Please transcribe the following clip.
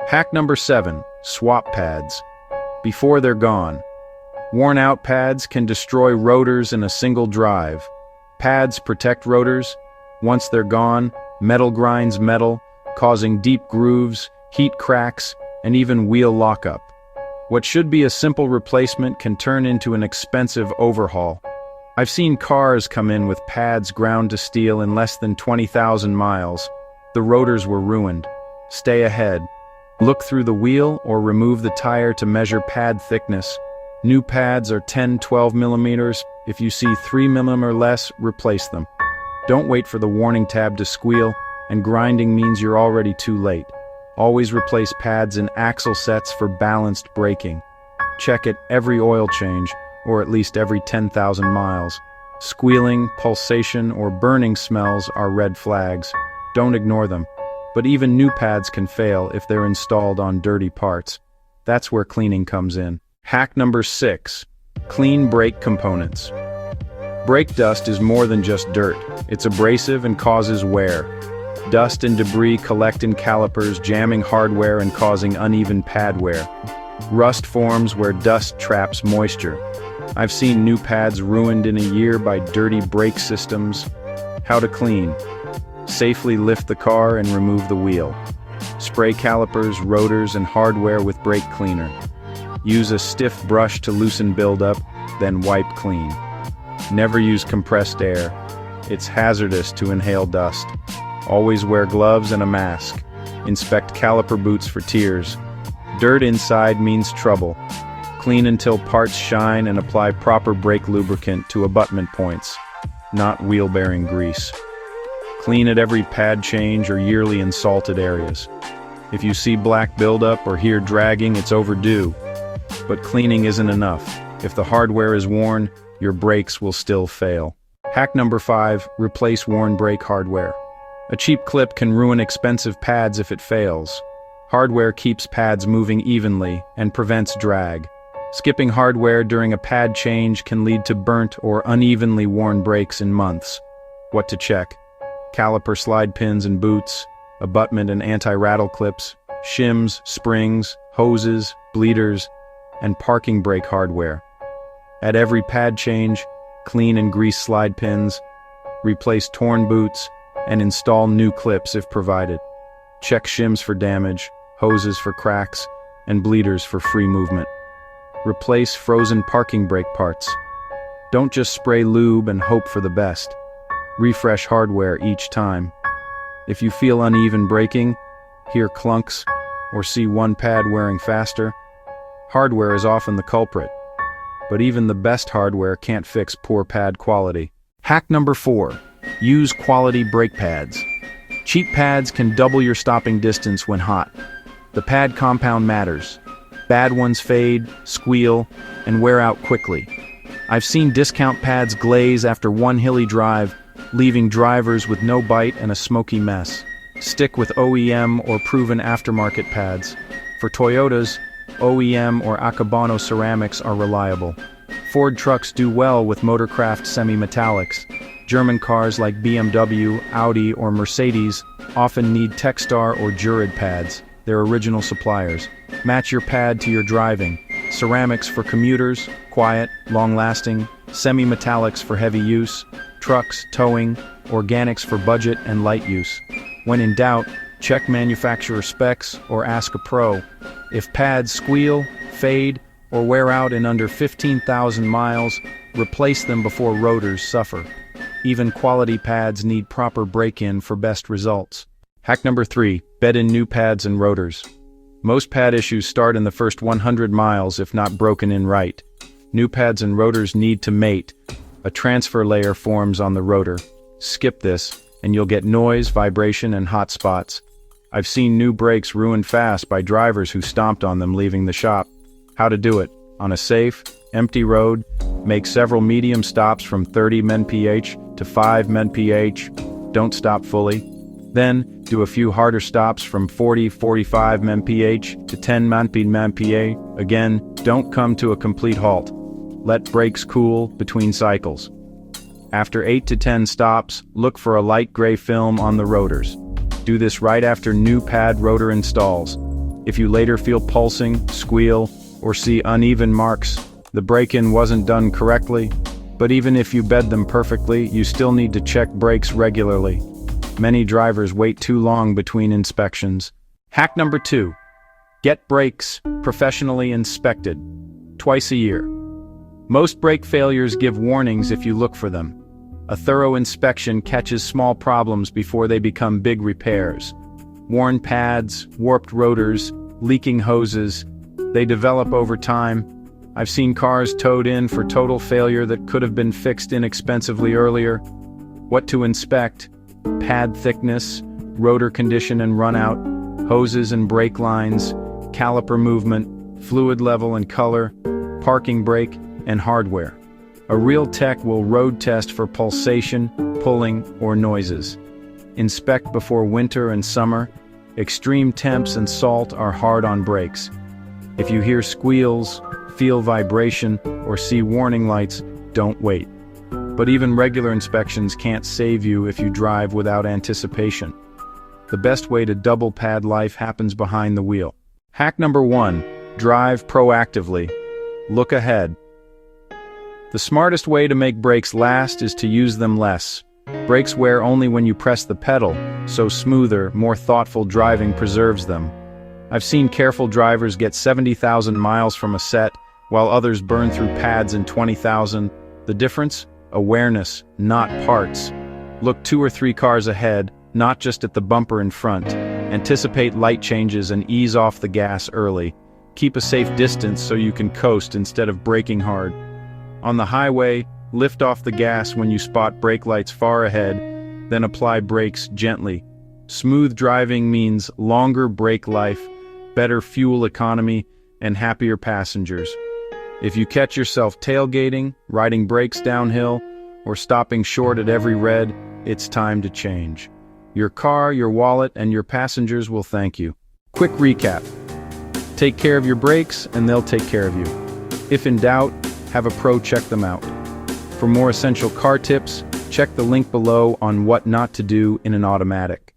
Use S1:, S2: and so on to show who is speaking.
S1: Hack number 7, swap pads. Before they're gone. Worn out pads can destroy rotors in a single drive. Pads protect rotors. Once they're gone, metal grinds metal, causing deep grooves, heat cracks, and even wheel lockup. What should be a simple replacement can turn into an expensive overhaul. I've seen cars come in with pads ground to steel in less than 20,000 miles. The rotors were ruined. Stay ahead. Look through the wheel or remove the tire to measure pad thickness. New pads are 10-12 millimeters. If you see 3 mm or less, replace them. Don't wait for the warning tab to squeal, and grinding means you're already too late. Always replace pads in axle sets for balanced braking. Check at every oil change, or at least every 10,000 miles. Squealing, pulsation, or burning smells are red flags. Don't ignore them. But even new pads can fail if they're installed on dirty parts. That's where cleaning comes in. Hack number 6. Clean brake components. Brake dust is more than just dirt. It's abrasive and causes wear. Dust and debris collect in calipers, jamming hardware and causing uneven pad wear. Rust forms where dust traps moisture. I've seen new pads ruined in a year by dirty brake systems. How to clean. Safely lift the car and remove the wheel. Spray calipers, rotors, and hardware with brake cleaner. Use a stiff brush to loosen buildup, then wipe clean. Never use compressed air. It's hazardous to inhale dust. Always wear gloves and a mask. Inspect caliper boots for tears. Dirt inside means trouble. Clean until parts shine and apply proper brake lubricant to abutment points, not wheel bearing grease. Clean at every pad change or yearly in salted areas. If you see black buildup or hear dragging, it's overdue. But cleaning isn't enough. If the hardware is worn, your brakes will still fail. Hack number 5, replace worn brake hardware. A cheap clip can ruin expensive pads if it fails. Hardware keeps pads moving evenly and prevents drag. Skipping hardware during a pad change can lead to burnt or unevenly worn brakes in months. What to check? Caliper slide pins and boots, abutment and anti-rattle clips, shims, springs, hoses, bleeders, and parking brake hardware. At every pad change, clean and grease slide pins, replace torn boots, and install new clips if provided. Check shims for damage, hoses for cracks, and bleeders for free movement. Replace frozen parking brake parts. Don't just spray lube and hope for the best. Refresh hardware each time. If you feel uneven braking, hear clunks, or see one pad wearing faster, hardware is often the culprit. But even the best hardware can't fix poor pad quality. Hack number 4. Use quality brake pads. Cheap pads can double your stopping distance when hot. The pad compound matters. Bad ones fade, squeal, and wear out quickly. I've seen discount pads glaze after one hilly drive, leaving drivers with no bite and a smoky mess. Stick with OEM or proven aftermarket pads. For Toyotas, OEM or Akabano ceramics are reliable. Ford trucks do well with Motorcraft semi-metallics. German cars like BMW, Audi, or Mercedes often need Techstar or Jurid pads. They're original suppliers. Match your pad to your driving. Ceramics for commuters, quiet, long-lasting. Semi-metallics for heavy use. Trucks, towing. Organics for budget and light use. When in doubt, check manufacturer specs or ask a pro. If pads squeal, fade, or wear out in under 15,000 miles, replace them before rotors suffer. Even quality pads need proper break-in for best results. Hack number 3, bed in new pads and rotors. Most pad issues start in the first 100 miles if not broken in right. New pads and rotors need to mate. A transfer layer forms on the rotor. Skip this, and you'll get noise, vibration, and hot spots. I've seen new brakes ruined fast by drivers who stomped on them leaving the shop. How to do it? On a safe, empty road, make several medium stops from 30 mph to 5 mph. Don't stop fully. Then, do a few harder stops from 40-45 mph to 10 mph. Again, don't come to a complete halt. Let brakes cool between cycles. After 8 to 10 stops, look for a light gray film on the rotors. Do this right after new pad rotor installs. If you later feel pulsing, squeal, or see uneven marks, the break-in wasn't done correctly. But even if you bed them perfectly, you still need to check brakes regularly. Many drivers wait too long between inspections. Hack number 2. Get brakes professionally inspected. Twice a year. Most brake failures give warnings if you look for them. A thorough inspection catches small problems before they become big repairs. Worn pads, warped rotors, leaking hoses, they develop over time. I've seen cars towed in for total failure that could have been fixed inexpensively earlier. What to inspect? Pad thickness, rotor condition and runout, hoses and brake lines, caliper movement, fluid level and color, parking brake, and hardware. A real tech will road test for pulsation, pulling, or noises. Inspect before winter and summer. Extreme temps and salt are hard on brakes. If you hear squeals, feel vibration, or see warning lights, don't wait. But even regular inspections can't save you if you drive without anticipation. The best way to double pad life happens behind the wheel. Hack number 1, drive proactively. Look ahead. The smartest way to make brakes last is to use them less. Brakes wear only when you press the pedal, so smoother, more thoughtful driving preserves them. I've seen careful drivers get 70,000 miles from a set, while others burn through pads in 20,000. The difference? Awareness, not parts. Look 2 or 3 cars ahead, not just at the bumper in front. Anticipate light changes and ease off the gas early. Keep a safe distance so you can coast instead of braking hard. On the highway, lift off the gas when you spot brake lights far ahead, then apply brakes gently. Smooth driving means longer brake life, better fuel economy, and happier passengers. If you catch yourself tailgating, riding brakes downhill, or stopping short at every red, it's time to change. Your car, your wallet, and your passengers will thank you. Quick recap. Take care of your brakes, and they'll take care of you. If in doubt, have a pro check them out. For more essential car tips, check the link below on what not to do in an automatic.